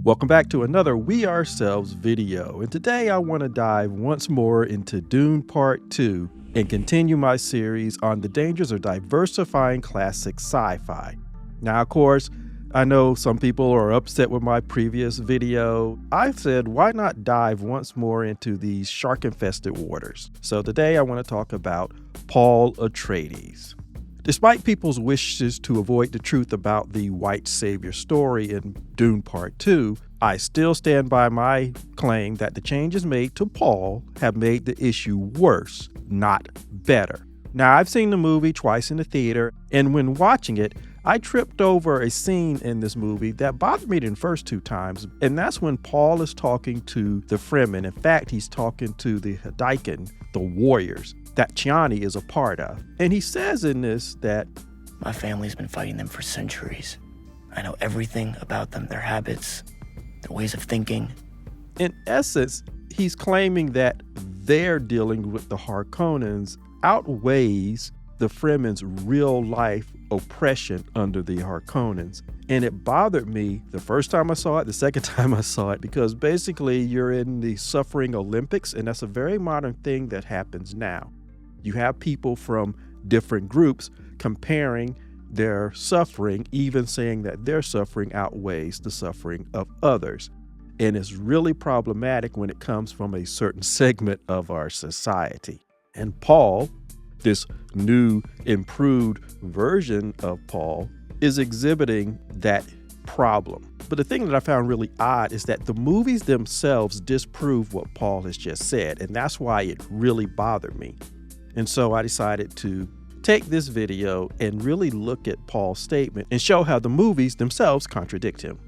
Welcome back to another We Ourselves video, and today I want to dive once more into Dune Part 2 and continue my series on the dangers of diversifying classic sci-fi. Now, of course, I know some people are upset with my previous video. I said, why not dive once more into these shark-infested waters? So today I want to talk about Paul Atreides. Despite people's wishes to avoid the truth about the white savior story in Dune Part 2, I still stand by my claim that the changes made to Paul have made the issue worse, not better. Now, I've seen the movie twice in the theater, and when watching it, I tripped over a scene in this movie that bothered me the first two times, and that's when Paul is talking to the Fremen. In fact, he's talking to the Hadaikin, the warriors, that Chani is a part of. And he says in this that, "My family's been fighting them for centuries. I know everything about them, their habits, their ways of thinking." In essence, he's claiming that their dealing with the Harkonnens outweighs the Fremen's real-life oppression under the Harkonnens. And it bothered me the first time I saw it, the second time I saw it, because basically you're in the suffering Olympics, and that's a very modern thing that happens now. You have people from different groups comparing their suffering, even saying that their suffering outweighs the suffering of others. And it's really problematic when it comes from a certain segment of our society. And Paul, this new improved version of Paul, is exhibiting that problem. But the thing that I found really odd is that the movies themselves disprove what Paul has just said, and that's why it really bothered me. And so I decided to take this video and really look at Paul's statement and show how the movies themselves contradict him.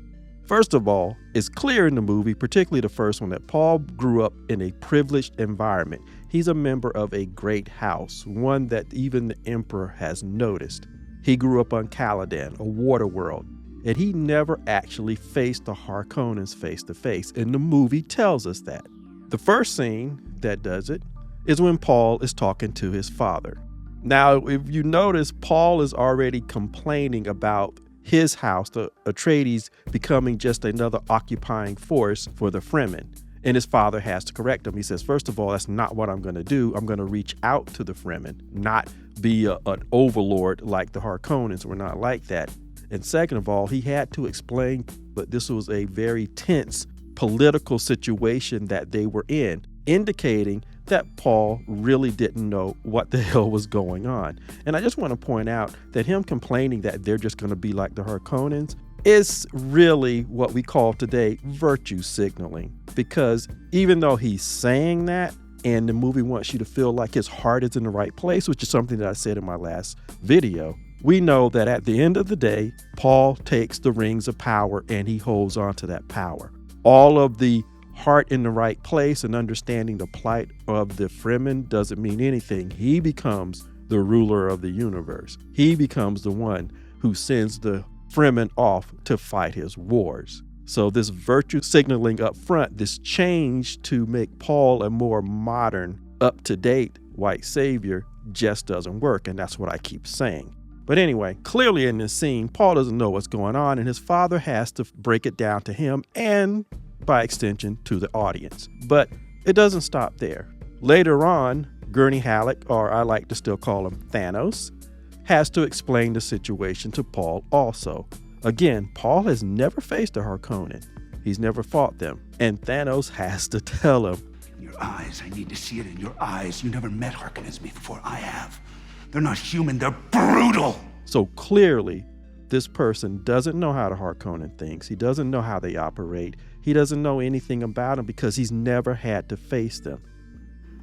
First of all, it's clear in the movie, particularly the first one, that Paul grew up in a privileged environment. He's a member of a great house, one that even the emperor has noticed. He grew up on Caladan, a water world, and he never actually faced the Harkonnens face to face, and the movie tells us that. The first scene that does it is when Paul is talking to his father. Now, if you notice, Paul is already complaining about his house, the Atreides, becoming just another occupying force for the Fremen. And his father has to correct him. He says, first of all, that's not what I'm going to do. I'm going to reach out to the Fremen, not be an overlord like the Harkonnens. We're not like that. And second of all, he had to explain that this was a very tense political situation that they were in, indicating that Paul really didn't know what the hell was going on. And I just want to point out that him complaining that they're just going to be like the Harkonnens is really what we call today virtue signaling. Because even though he's saying that, and the movie wants you to feel like his heart is in the right place, which is something that I said in my last video, we know that at the end of the day, Paul takes the rings of power and he holds on to that power. All of the heart in the right place and understanding the plight of the Fremen doesn't mean anything. He becomes the ruler of the universe. He becomes the one who sends the Fremen off to fight his wars. So this virtue signaling up front, this change to make Paul a more modern, up-to-date white savior just doesn't work, and that's what I keep saying. But anyway, clearly in this scene, Paul doesn't know what's going on, and his father has to break it down to him and, by extension, to the audience. But it doesn't stop there. Later on, Gurney Halleck, or I like to still call him Thanos, has to explain the situation to Paul also. Again, Paul has never faced a Harkonnen. He's never fought them. And Thanos has to tell him, "In your eyes, I need to see it in your eyes. You never met Harkonnens before. I have. They're not human, they're brutal." So clearly, this person doesn't know how the Harkonnen thinks. He doesn't know how they operate. He doesn't know anything about them because he's never had to face them.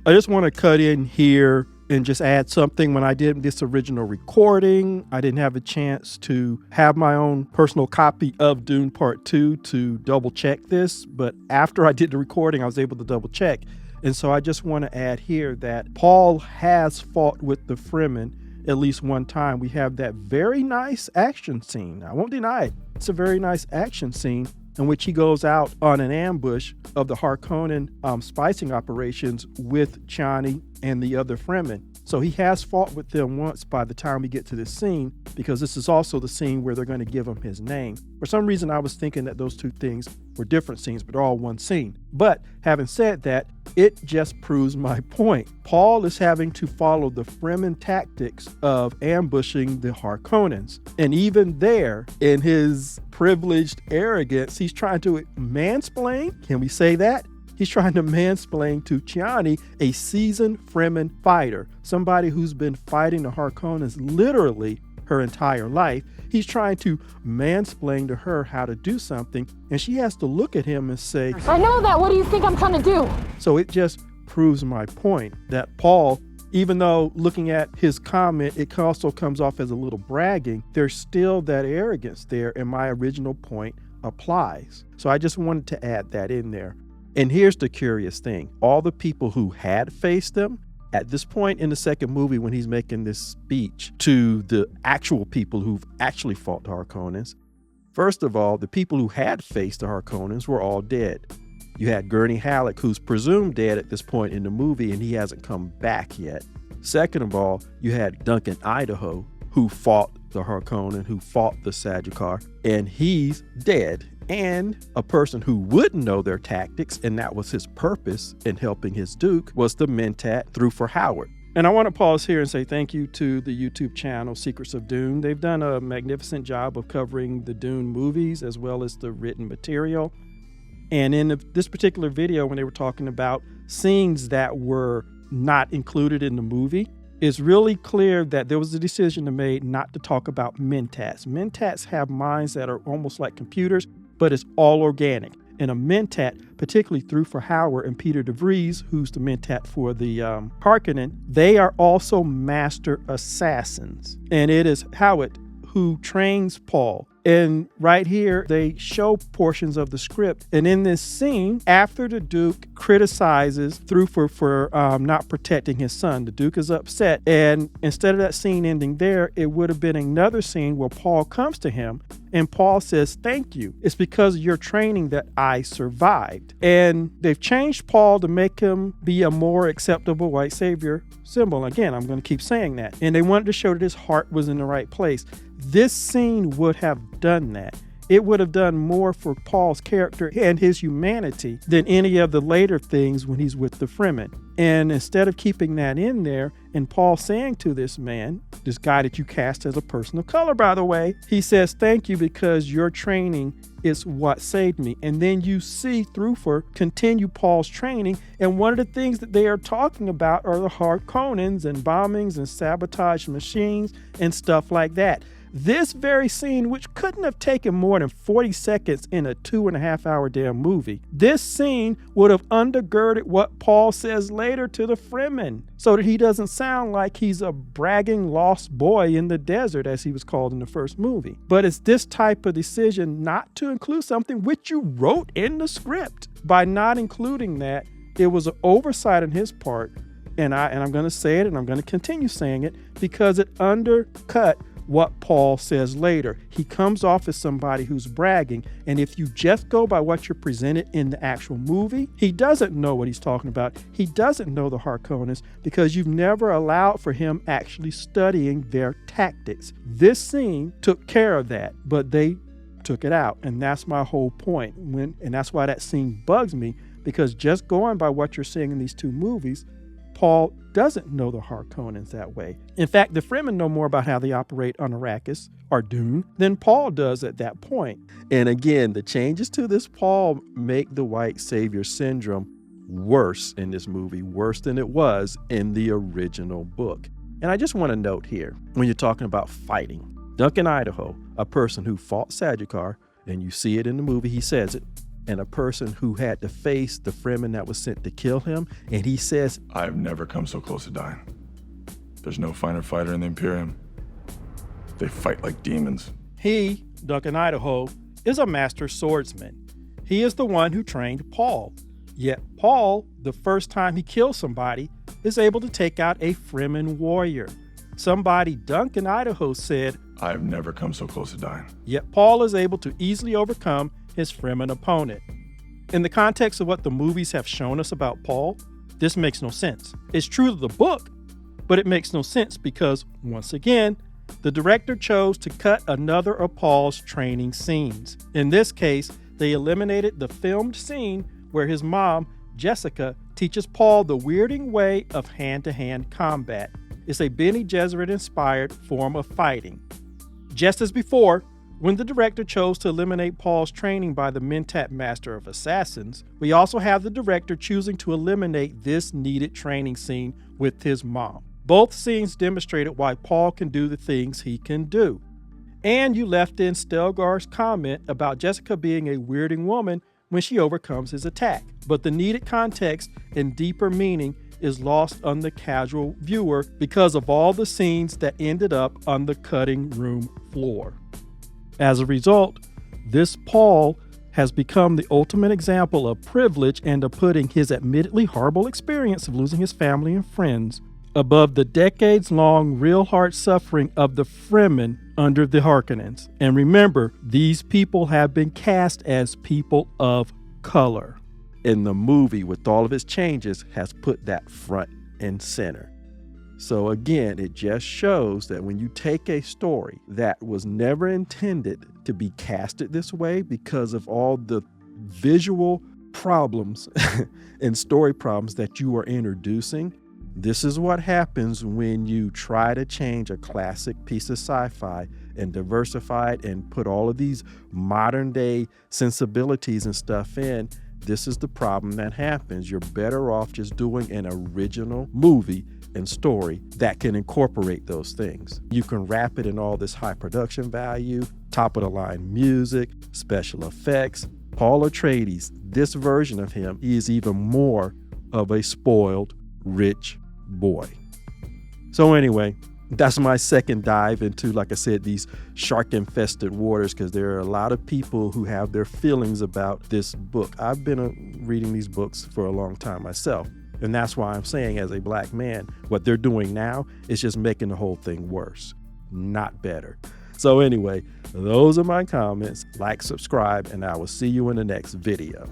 I just want to cut in here and just add something. When I did this original recording, I didn't have a chance to have my own personal copy of Dune Part 2 to double check this. But after I did the recording, I was able to double check. And so I just want to add here that Paul has fought with the Fremen at least one time. We have that very nice action scene. I won't deny it. It's a very nice action scene in which he goes out on an ambush of the Harkonnen spicing operations with Chani and the other Fremen. So he has fought with them once by the time we get to this scene, because this is also the scene where they're going to give him his name. For some reason, I was thinking that those two things were different scenes, but they're all one scene. But having said that, it just proves my point. Paul is having to follow the Fremen tactics of ambushing the Harkonnens. And even there, in his privileged arrogance, he's trying to mansplain. Can we say that? He's trying to mansplain to Chani, a seasoned Fremen fighter, somebody who's been fighting the Harkonnens literally her entire life. He's trying to mansplain to her how to do something, and she has to look at him and say, I know that. What do you think I'm trying to do? So it just proves my point that Paul, even though looking at his comment, it also comes off as a little bragging, there's still that arrogance there, and my original point applies. So I just wanted to add that in there. And here's the curious thing. All the people who had faced him, at this point in the second movie when he's making this speech to the actual people who've actually fought the Harkonnens, first of all, the people who had faced the Harkonnens were all dead. You had Gurney Halleck, who's presumed dead at this point in the movie, and he hasn't come back yet. Second of all, you had Duncan Idaho, who fought the Harkonnen, who fought the Sagikar, and he's dead. And a person who wouldn't know their tactics, and that was his purpose in helping his Duke, was the Mentat Thrufor Howard. And I want to pause here and say thank you to the YouTube channel Secrets of Dune. They've done a magnificent job of covering the Dune movies as well as the written material. And in this particular video, when they were talking about scenes that were not included in the movie, it's really clear that there was a decision made not to talk about Mentats. Mentats have minds that are almost like computers, but it's all organic. And a Mentat, particularly Thrufor Howard and Peter DeVries, who's the Mentat for the Harkonnen, they are also master assassins. And it is Howard who trains Paul. And right here, they show portions of the script. And in this scene, after the Duke criticizes Thrufor for not protecting his son, the Duke is upset. And instead of that scene ending there, it would have been another scene where Paul comes to him and Paul says, thank you. It's because of your training that I survived. And they've changed Paul to make him be a more acceptable white savior symbol. Again, I'm going to keep saying that. And they wanted to show that his heart was in the right place. This scene would have done that. It would have done more for Paul's character and his humanity than any of the later things when he's with the Fremen. And instead of keeping that in there, and Paul saying to this man, this guy that you cast as a person of color, by the way, he says, thank you because your training is what saved me. And then you see Thrufor continue Paul's training. And one of the things that they are talking about are the Harkonnens and bombings and sabotage machines and stuff like that. This very scene, which couldn't have taken more than 40 seconds in a 2.5 hour damn movie, this scene would have undergirded what Paul says later to the Fremen, so that he doesn't sound like he's a bragging lost boy in the desert, as he was called in the first movie. But it's this type of decision not to include something which you wrote in the script. By not including that, it was an oversight on his part, and I'm going to say it, and I'm going to continue saying it, because it undercut what Paul says later. He comes off as somebody who's bragging, and if you just go by what you're presented in the actual movie, he doesn't know what he's talking about. He doesn't know the Harkonnens because you've never allowed for him actually studying their tactics. This scene took care of that, but they took it out, and that's my whole point. And that's why that scene bugs me, because just going by what you're seeing in these two movies, Paul doesn't know the Harkonnens that way. In fact, the Fremen know more about how they operate on Arrakis or Dune than Paul does at that point. And again, the changes to this Paul make the white savior syndrome worse in this movie, worse than it was in the original book. And I just want to note here, when you're talking about fighting, Duncan Idaho, a person who fought Sagikar, and you see it in the movie, he says it, and a person who had to face the Fremen that was sent to kill him, and he says, I've never come so close to dying. There's no finer fighter in the Imperium. They fight like demons. He, Duncan Idaho, is a master swordsman. He is the one who trained Paul. Yet Paul, the first time he kills somebody, is able to take out a Fremen warrior. Somebody Duncan Idaho said, I've never come so close to dying. Yet Paul is able to easily overcome his Fremen opponent. In the context of what the movies have shown us about Paul, this makes no sense. It's true to the book, But it makes no sense because, once again, the director chose to cut another of Paul's training scenes. In this case, they eliminated the filmed scene where his mom, Jessica, teaches Paul the weirding way of hand-to-hand combat. It's a Bene Gesserit-inspired form of fighting. Just as before, when the director chose to eliminate Paul's training by the Mentat Master of Assassins, we also have the director choosing to eliminate this needed training scene with his mom. Both scenes demonstrated why Paul can do the things he can do. And you left in Stelgar's comment about Jessica being a weirding woman when she overcomes his attack. But the needed context and deeper meaning is lost on the casual viewer because of all the scenes that ended up on the cutting room floor. As a result, this Paul has become the ultimate example of privilege and of putting his admittedly horrible experience of losing his family and friends above the decades-long real heart suffering of the Fremen under the Harkonnens. And remember, these people have been cast as people of color. And the movie, with all of its changes, has put that front and center. So again, it just shows that when you take a story that was never intended to be casted this way because of all the visual problems and story problems that you are introducing, this is what happens when you try to change a classic piece of sci-fi and diversify it and put all of these modern day sensibilities and stuff in. This is the problem that happens. You're better off just doing an original movie and story that can incorporate those things. You can wrap it in all this high production value, top of the line music, special effects. Paul Atreides, this version of him, he is even more of a spoiled, rich boy. So anyway, that's my second dive into, like I said, these shark-infested waters, because there are a lot of people who have their feelings about this book. I've been reading these books for a long time myself, and that's why I'm saying, as a black man, what they're doing now is just making the whole thing worse, not better. So anyway, those are my comments. Like, subscribe, and I will see you in the next video.